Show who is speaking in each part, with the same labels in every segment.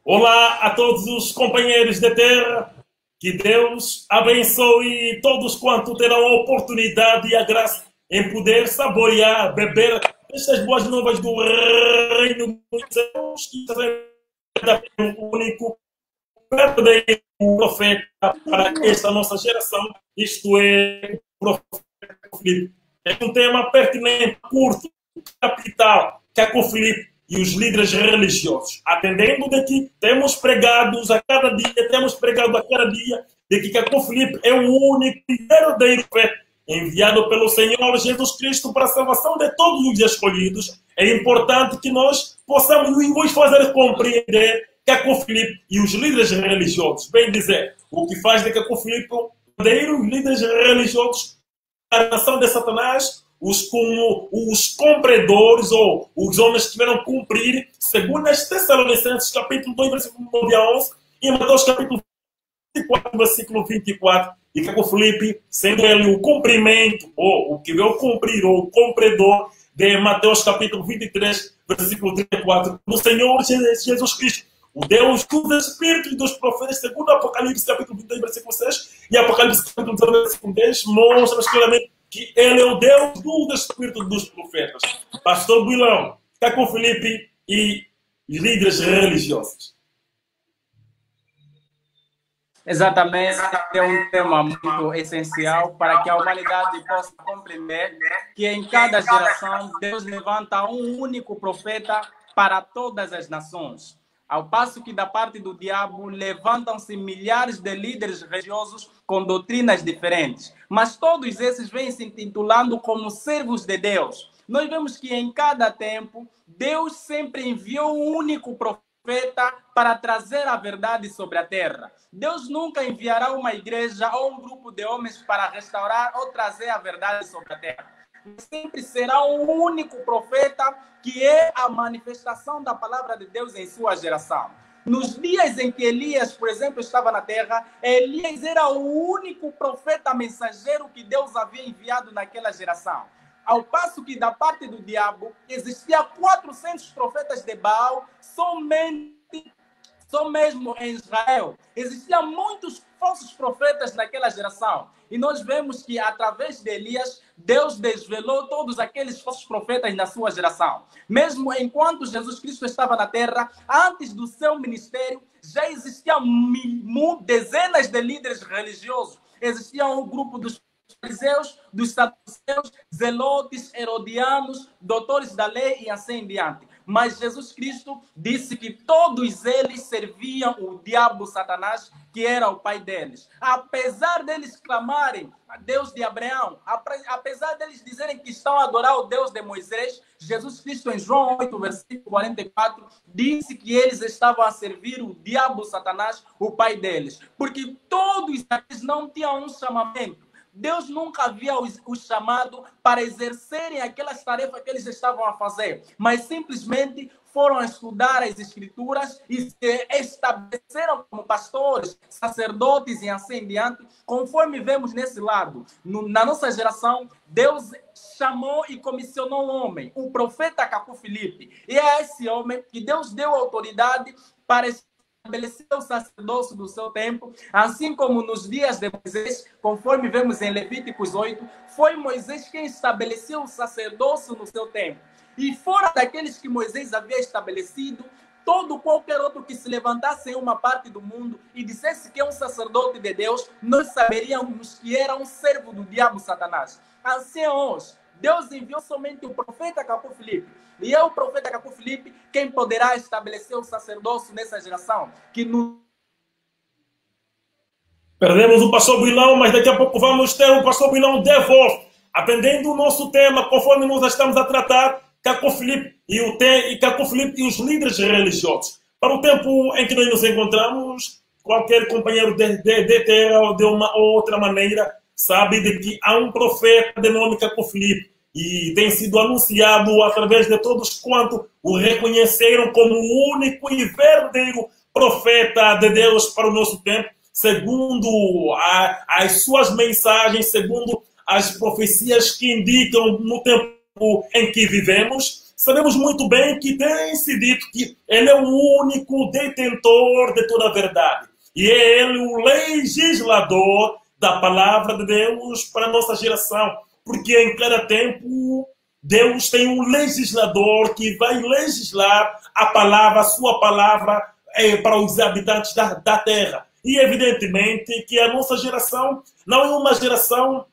Speaker 1: Olá a todos os companheiros de terra, que Deus abençoe todos quanto terão a oportunidade e a graça em poder saborear, beber estas boas novas do reino de Deus, que é o único verdadeiro profeta para esta nossa geração, isto é, o profeta Filipe. É um tema pertinente, curto, capital, que é com Filipe e os líderes religiosos, atendendo de que temos pregado a cada dia de que Cacó Filipe é o único e verdadeiro profeta enviado pelo Senhor Jesus Cristo para a salvação de todos os escolhidos. É importante que nós possamos vos fazer compreender Cacó Filipe e os líderes religiosos, bem dizer, o que faz de Cacó Filipe o verdadeiro líderes religiosos da nação de Satanás, os cumpridores ou os homens que vieram cumprir, segundo as Tessalonicenses, capítulo 2, versículo 9 a 11, e Mateus, capítulo 24, versículo 24, e Cacó Filipe, sendo ele o cumprimento, ou o que veio cumprir, ou o cumpridor de Mateus, capítulo 23, versículo 34, do Senhor Jesus Cristo, o Deus dos Espíritos dos profetas, segundo Apocalipse, capítulo 22, versículo 6, e Apocalipse, capítulo 19, versículo 10, mostra claramente que ele é o Deus do Espírito dos profetas. Pastor Bilão, Cacó Filipe e líderes religiosos.
Speaker 2: Exatamente, é um tema muito essencial para que a humanidade possa compreender que em cada geração Deus levanta um único profeta para todas as nações. Ao passo que da parte do diabo levantam-se milhares de líderes religiosos com doutrinas diferentes. Mas todos esses vêm se intitulando como servos de Deus. Nós vemos que em cada tempo, Deus sempre enviou um único profeta para trazer a verdade sobre a terra. Deus nunca enviará uma igreja ou um grupo de homens para restaurar ou trazer a verdade sobre a terra. Sempre será um único profeta que é a manifestação da palavra de Deus em sua geração. Nos dias em que Elias, por exemplo, estava na terra, Elias era o único profeta mensageiro que Deus havia enviado naquela geração. Ao passo que da parte do diabo existia 400 profetas de Baal, só mesmo em Israel. Existiam muitos falsos profetas naquela geração. E nós vemos que através de Elias, Deus desvelou todos aqueles falsos profetas na sua geração. Mesmo enquanto Jesus Cristo estava na terra, antes do seu ministério, já existiam dezenas de líderes religiosos. Existia um grupo dos fariseus, dos saduceus, zelotes, herodianos, doutores da lei e assim em diante. Mas Jesus Cristo disse que todos eles serviam o diabo Satanás, que era o pai deles. Apesar deles clamarem a Deus de Abraão, apesar deles dizerem que estão a adorar o Deus de Moisés, Jesus Cristo em João 8, versículo 44, disse que eles estavam a servir o diabo Satanás, o pai deles. Porque todos eles não tinham um chamamento. Deus nunca havia os chamado para exercerem aquelas tarefas que eles estavam a fazer, mas simplesmente foram estudar as Escrituras e se estabeleceram como pastores, sacerdotes e assim em diante, conforme vemos nesse lado. Na nossa geração, Deus chamou e comissionou um homem, o profeta Cacó Filipe, e é esse homem que Deus deu autoridade para estabeleceu o sacerdócio do seu tempo, assim como nos dias de Moisés, conforme vemos em Levíticos 8, foi Moisés quem estabeleceu o sacerdócio no seu tempo. E fora daqueles que Moisés havia estabelecido, qualquer outro que se levantasse em uma parte do mundo e dissesse que é um sacerdote de Deus, nós saberíamos que era um servo do diabo Satanás. Assim hoje, Deus enviou somente o profeta Cacó Filipe. E é o profeta Cacó Filipe quem poderá estabelecer o sacerdócio nessa geração.
Speaker 1: Perdemos o pastor Bilão, mas daqui a pouco vamos ter o pastor Bilão de volta, atendendo o nosso tema, conforme nós estamos a tratar, Cacó Filipe Cacó Filipe e os líderes religiosos. Para o tempo em que nós nos encontramos, qualquer companheiro de terra ou de uma ou outra maneira sabe de que há um profeta de nome Cacó Filipe e tem sido anunciado através de todos quanto o reconheceram como o único e verdadeiro profeta de Deus para o nosso tempo, segundo as suas mensagens, segundo as profecias que indicam no tempo em que vivemos. sabemos muito bem que tem se dito que ele é o único detentor de toda a verdade. E é ele o legislador da palavra de Deus para a nossa geração. Porque em cada tempo, Deus tem um legislador que vai legislar a palavra, a sua palavra, para os habitantes da terra. E evidentemente que a nossa geração não é uma geração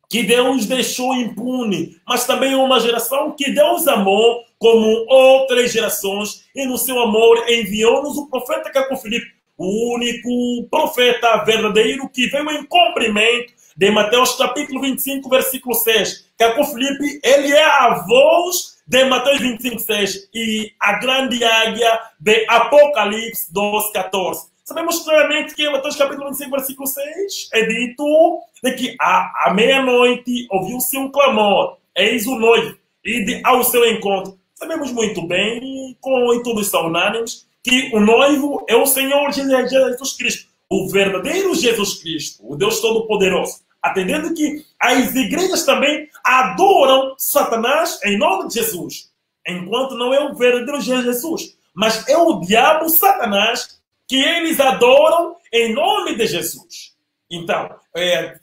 Speaker 1: que Deus deixou impune, mas também é uma geração que Deus amou como outras gerações, e no seu amor enviou-nos o profeta Caco Filipe, o único profeta verdadeiro que veio em cumprimento de Mateus capítulo 25, versículo 6. Caco Filipe, ele é a voz de Mateus 25, 6 e a grande águia de Apocalipse 12, 14. Sabemos claramente que em Mateus capítulo 25, versículo 6 é dito de que à meia-noite ouviu-se um clamor, eis o noivo, ide ao seu encontro. Sabemos muito bem, e todos são unânimes, que o noivo é o Senhor Jesus Cristo, o verdadeiro Jesus Cristo, o Deus Todo-Poderoso. Atendendo que as igrejas também adoram Satanás em nome de Jesus, enquanto não é o verdadeiro Jesus, mas é o diabo, Satanás, que eles adoram em nome de Jesus. Então,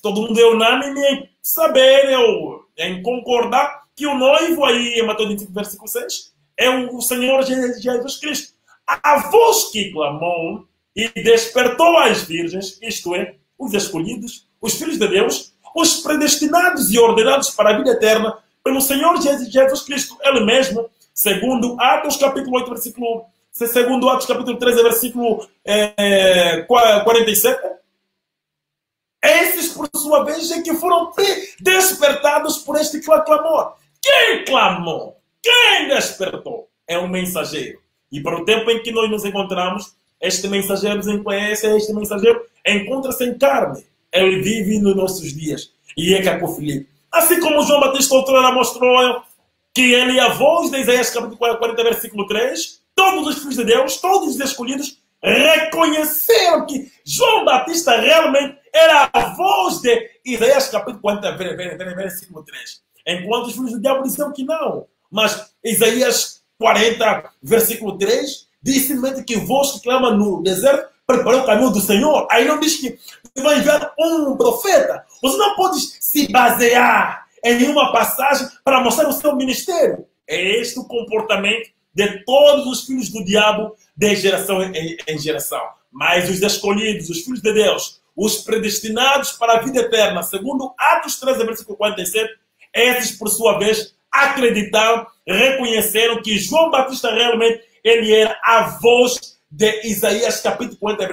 Speaker 1: todo mundo é unânime em saber, em concordar que o noivo aí, em Mateus 25, versículo 6, é o Senhor Jesus Cristo. A voz que clamou e despertou as virgens, isto é, os escolhidos, os filhos de Deus, os predestinados e ordenados para a vida eterna, pelo Senhor Jesus Cristo, Ele mesmo, segundo Atos capítulo 8, versículo, segundo Atos capítulo 13, versículo 47, esses, por sua vez, é que foram despertados por este clamor. Quem clamou? Quem despertou? É um mensageiro. E para o tempo em que nós nos encontramos, este mensageiro encontra-se em carne. Ele vive nos nossos dias. E é Caco Filipe. Assim como João Batista outrora mostrou que ele é a voz de Isaías capítulo 40, versículo 3, todos os filhos de Deus, todos os escolhidos, reconheceram que João Batista realmente era a voz de Isaías capítulo 40, versículo 3. Enquanto os filhos do diabo diziam que não. Mas Isaías 40, versículo 3, diz simplesmente que voz que clama no deserto preparou o caminho do Senhor. Aí não diz que vai enviar um profeta. Você não pode se basear em nenhuma passagem para mostrar o seu ministério. É este o comportamento de todos os filhos do diabo de geração em geração. Mas os escolhidos, os filhos de Deus, os predestinados para a vida eterna, segundo Atos 13, versículo 47, esses, por sua vez, acreditaram, reconheceram que João Batista realmente ele era a voz de Isaías capítulo 40,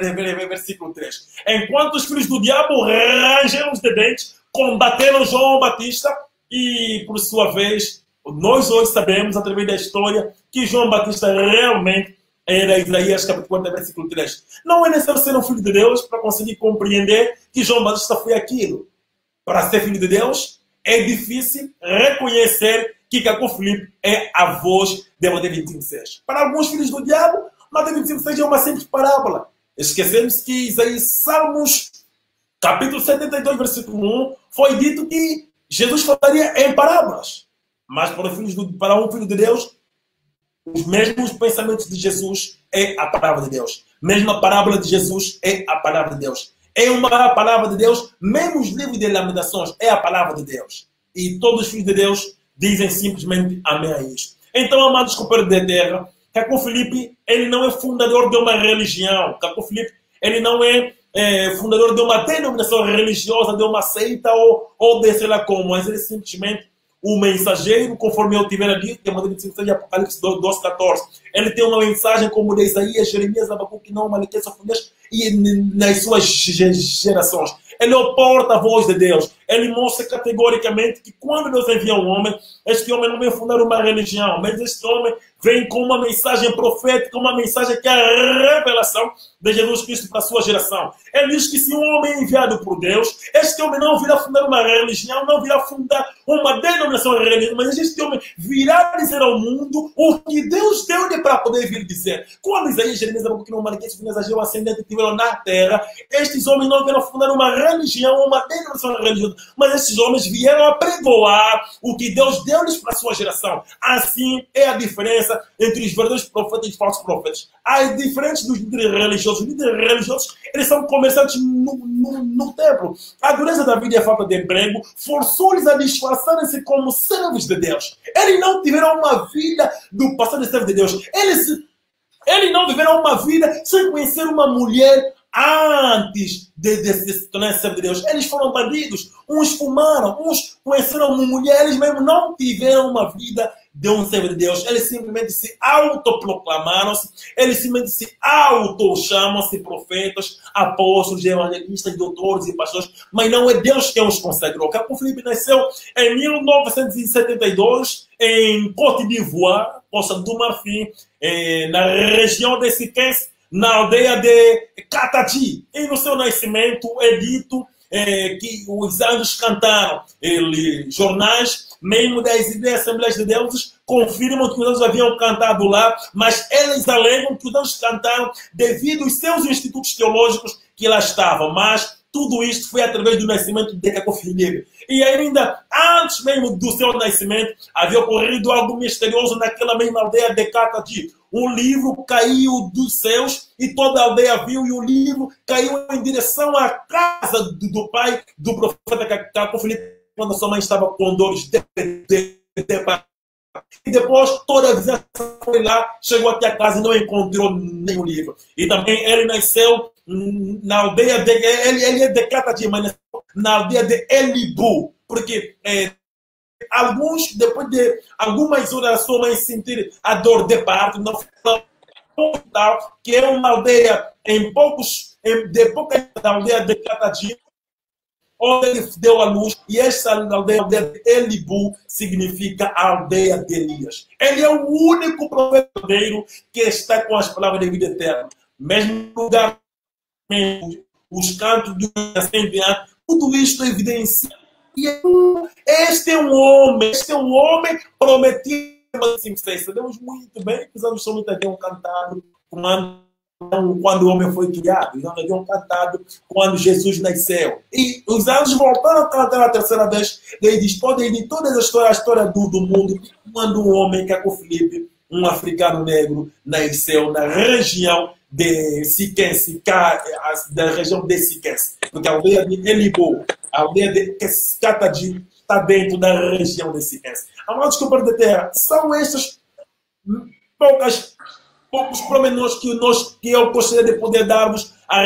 Speaker 1: versículo 3. Enquanto os filhos do diabo rangeram os dentes, combateram João Batista e, por sua vez, nós hoje sabemos, através da história, que João Batista realmente era Isaías capítulo 40, versículo 3. Não é necessário ser um filho de Deus para conseguir compreender que João Batista foi aquilo. Para ser filho de Deus, é difícil reconhecer que Caco Filipe é a voz de Mateus 25, 6. Para alguns filhos do diabo, Mateus 25, 6 é uma simples parábola. Esquecemos que Isaías, Salmos, capítulo 72, versículo 1, foi dito que Jesus falaria em parábolas. Mas para um filho de Deus, os mesmos pensamentos de Jesus é a palavra de Deus. Mesma parábola de Jesus é a palavra de Deus. É uma palavra de Deus, mesmo os livros de Lamentações é a palavra de Deus. E todos os filhos de Deus dizem simplesmente amém a isso. Então, amados companheiros de terra, Caco Filipe, ele não é fundador de uma religião. Caco Filipe, ele não é fundador de uma denominação religiosa, de uma seita ou de sei lá como, mas ele é simplesmente o mensageiro, conforme eu tiver ali, que é Mateus 25, de Apocalipse 12, 14. Ele tem uma mensagem como de Isaías, Jeremias, Abacuque, não, Malaquias, Sofonias, e nas suas gerações. Ele é o porta-voz de Deus. Ele mostra categoricamente que quando Deus envia um homem, este homem não vem fundar uma religião, mas este homem vem com uma mensagem profética, uma mensagem que é a revelação de Jesus Cristo para a sua geração. Ele diz que se um homem é enviado por Deus, este homem não virá fundar uma religião, não virá fundar uma denominação religiosa, mas este homem virá dizer ao mundo o que Deus deu-lhe para poder vir dizer. Quando Isaías, Jeremias, Abacuque, não, Malaquias, Sofonias, Ageu, Ascendente, estiveram na terra, estes homens não vieram fundar uma religião, uma denominação religiosa, mas estes homens vieram apregoar o que Deus deu-lhes para a sua geração. Assim é a diferença entre os verdadeiros profetas e os falsos profetas. As diferentes dos líderes religiosos. Os líderes religiosos, eles são comerciantes no templo. A dureza da vida e a falta de emprego forçou-lhes a disfarçarem-se como servos de Deus. Eles não tiveram uma vida do passado de servo de Deus. Eles não viveram uma vida sem conhecer uma mulher antes de se tornar servo de Deus. Eles foram bandidos, uns fumaram, uns conheceram uma mulher, eles mesmo não tiveram uma vida de um servo de Deus. Eles simplesmente se autoproclamaram-se, eles simplesmente se auto-chamam-se profetas, apóstolos, evangelistas, doutores e pastores, mas não é Deus quem os consagrou. Caco Filipe nasceu em 1972 em Côte d'Ivoire, Costa do Marfim, na região de Siquense, na aldeia de Catati. E no seu nascimento é dito que os anjos cantaram. Jornais, mesmo das Assembleias de Deuses, confirmam que os anjos haviam cantado lá, mas eles alegam que os anjos cantaram devido aos seus institutos teológicos que lá estavam. Mas tudo isto foi através do nascimento de Caco Filipe. E ainda antes mesmo do seu nascimento, havia ocorrido algo misterioso naquela mesma aldeia de Catati. Um livro caiu dos céus e toda a aldeia viu, e o livro caiu em direção à casa do pai do profeta Caco Filipe, quando a sua mãe estava com dores de e depois toda a vizinhança foi lá, chegou até a casa e não encontrou nenhum livro. E também ele nasceu na aldeia de... Ele é de Catati, mas nasceu na aldeia de Elibu, porque alguns, depois de algumas horas, a sua mãe sentir a dor de parto, não que é uma aldeia de pouca aldeia de Catati, onde ele deu a luz, e esta aldeia de Elibu significa a aldeia de Elias. Ele é o único profeta que está com as palavras de vida eterna. Mesmo no lugar, os cantos do Ascendiante, tudo isto evidencia. E este é um homem prometido. Sabemos muito bem que os anjos são muito haviam cantado quando o homem foi criado, e não haviam cantado quando Jesus nasceu. E os anjos voltaram a cantar a terceira vez, e ele diz, podem de toda a história do mundo, quando um homem, Caco Filipe, um africano negro, nasceu na região de Siquense, da região de Siquense, porque a aldeia de Elibu, a aldeia de Catadi, está dentro da região de Siquense. Amados companheiros da terra, são estes poucos pormenores que eu gostaria de poder dar-vos a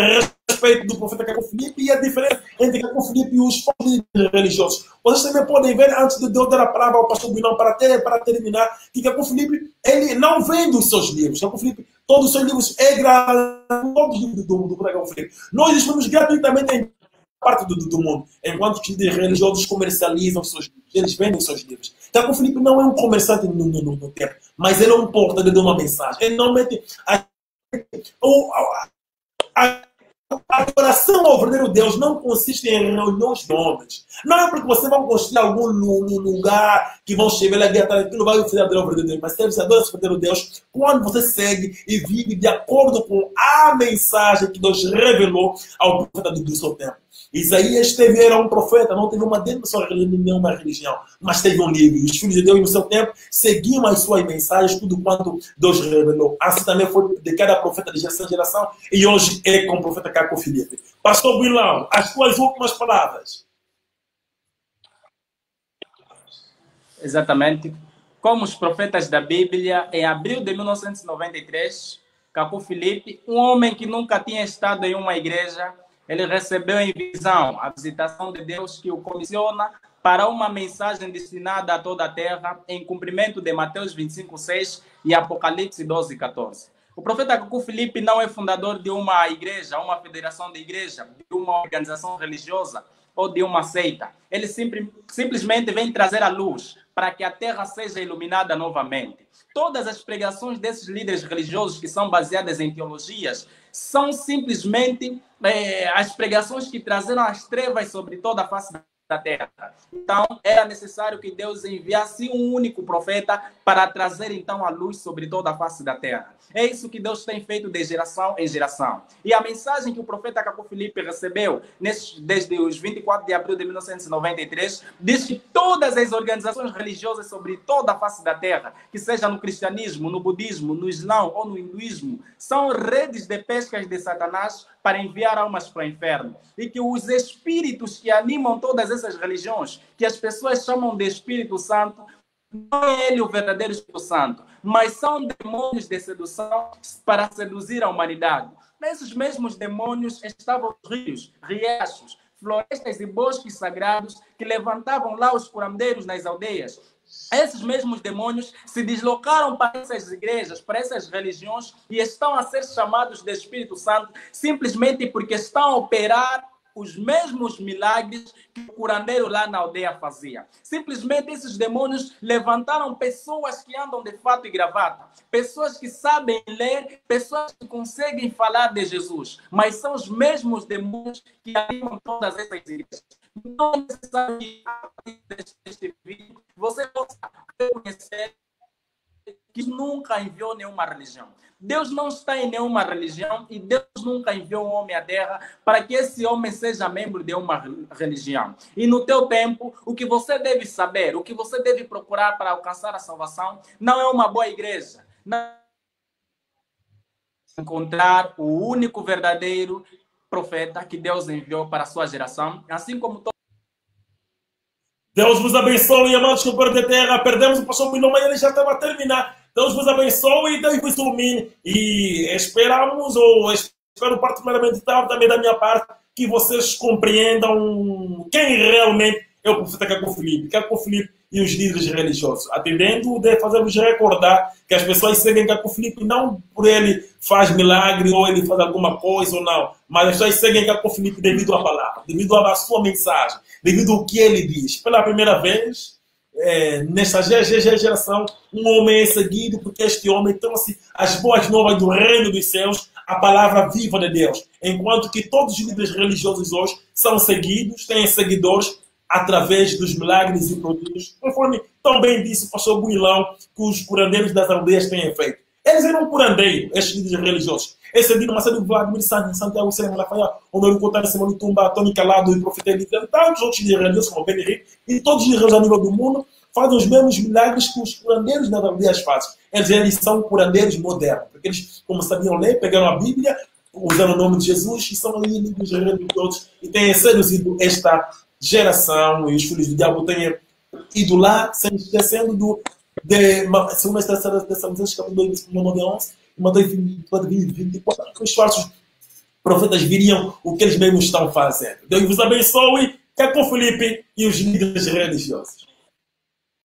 Speaker 1: respeito do profeta Caco Filipe e a diferença entre Caco Filipe e os falsos religiosos. Vocês também podem ver, antes de eu dar a palavra ao pastor Bilão para terminar, que Caco Filipe, ele não vende os seus livros. Caco Filipe, todos os seus livros é gratuito, todos os livros do Caco Filipe. Nós distribuímos gratuitamente em parte do mundo, enquanto que os religiosos comercializam seus livros, eles vendem seus livros. Caco Filipe não é um comerciante no tempo, mas ele é um portador de uma mensagem. Ele não mete a adoração ao verdadeiro Deus não consiste em reuniões de homens. Não é porque você vai construir algum lugar que vão chegar lá dentro, aquilo vai fazer adorar o verdadeiro Deus. Mas você adora o verdadeiro Deus quando você segue e vive de acordo com a mensagem que Deus revelou ao profeta do seu tempo. Isaías era um profeta, não teve uma denominação nenhuma religião, mas teve um livro. Os filhos de Deus, no seu tempo, seguiam as suas mensagens, tudo quanto Deus revelou. Assim também foi de cada profeta de geração em geração, e hoje é com o profeta Caco Filipe. Pastor Bilão, as suas últimas palavras.
Speaker 2: Exatamente. Como os profetas da Bíblia, em abril de 1993, Caco Filipe, um homem que nunca tinha estado em uma igreja, ele recebeu em visão a visitação de Deus que o comissiona para uma mensagem destinada a toda a terra, em cumprimento de Mateus 25:6 e Apocalipse 12:14. O profeta Caco Filipe não é fundador de uma igreja, uma federação de igreja, de uma organização religiosa ou de uma seita. Ele simplesmente vem trazer a luz para que a terra seja iluminada novamente. Todas as pregações desses líderes religiosos que são baseadas em teologias são simplesmente as pregações que trazeram as trevas sobre toda a face da da terra. Então, era necessário que Deus enviasse um único profeta para trazer, então, a luz sobre toda a face da terra. É isso que Deus tem feito de geração em geração. E a mensagem que o profeta Caco Filipe recebeu desde os 24 de abril de 1993 diz que todas as organizações religiosas sobre toda a face da terra, que seja no cristianismo, no budismo, no islã ou no hinduísmo, são redes de pescas de Satanás para enviar almas para o inferno. E que os espíritos que animam todas essas religiões, que as pessoas chamam de Espírito Santo, não é ele o verdadeiro Espírito Santo, mas são demônios de sedução para seduzir a humanidade. Esses mesmos demônios estavam nos rios, riachos, florestas e bosques sagrados que levantavam lá os curandeiros nas aldeias. Esses mesmos demônios se deslocaram para essas igrejas, para essas religiões e estão a ser chamados de Espírito Santo simplesmente porque estão a operar os mesmos milagres que o curandeiro lá na aldeia fazia. Simplesmente esses demônios levantaram pessoas que andam de fato e gravata, pessoas que sabem ler, pessoas que conseguem falar de Jesus, mas são os mesmos demônios que animam todas essas igrejas. Não é necessário que este vídeo você possa reconhecer que nunca enviou nenhuma religião. Deus não está em nenhuma religião e Deus nunca enviou um homem à terra para que esse homem seja membro de uma religião. E no teu tempo, o que você deve saber, o que você deve procurar para alcançar a salvação, não é uma boa igreja. Não é encontrar o único verdadeiro profeta que Deus enviou para a sua geração, assim como
Speaker 1: Deus vos abençoe, amados companheiros da terra. Perdemos o pastor Milão, mas ele já estava a terminar. Deus vos abençoe e Deus vos ilumine. E esperamos, ou espero particularmente também da minha parte, que vocês compreendam quem realmente é o profeta Caco Filipe. Caco Filipe e os líderes religiosos. Atendendo de fazermos recordar que as pessoas seguem Caco Filipe não por ele faz milagre ou ele faz alguma coisa ou não, mas as pessoas seguem Caco Filipe devido à palavra, devido à sua mensagem, devido ao que ele diz. Pela primeira vez, nesta geração, um homem é seguido porque este homem trouxe as boas novas do reino dos céus, a palavra viva de Deus. Enquanto que todos os líderes religiosos hoje são seguidos, têm seguidores através dos milagres e prodígios, conforme tão bem disse o pastor Builão, que os curandeiros das aldeias têm feito. Eles eram curandeiros, estes líderes religiosos. Esse dia, Marcelo Vladimir Santiago, Serena Lafaia, Honório Cotar, Simone Tumba, Tony Calado e Profeta Elisa, tantos outros líderes religiosos como Ben Henrique, e todos os líderes a nível do mundo fazem os mesmos milagres que os curandeiros das aldeias fazem. Eles são curandeiros modernos, porque eles, como sabiam ler, pegaram a Bíblia, usando o nome de Jesus, e são líderes religiosos, e têm seduzido esta geração, e os filhos do diabo têm ido lá, sem esquecendo segunda terceira dessa música, capítulo 2, 11, e Mateus 24, que os falsos profetas viriam o que eles mesmos estão fazendo. Deus vos abençoe, Caco Filipe e os líderes religiosos.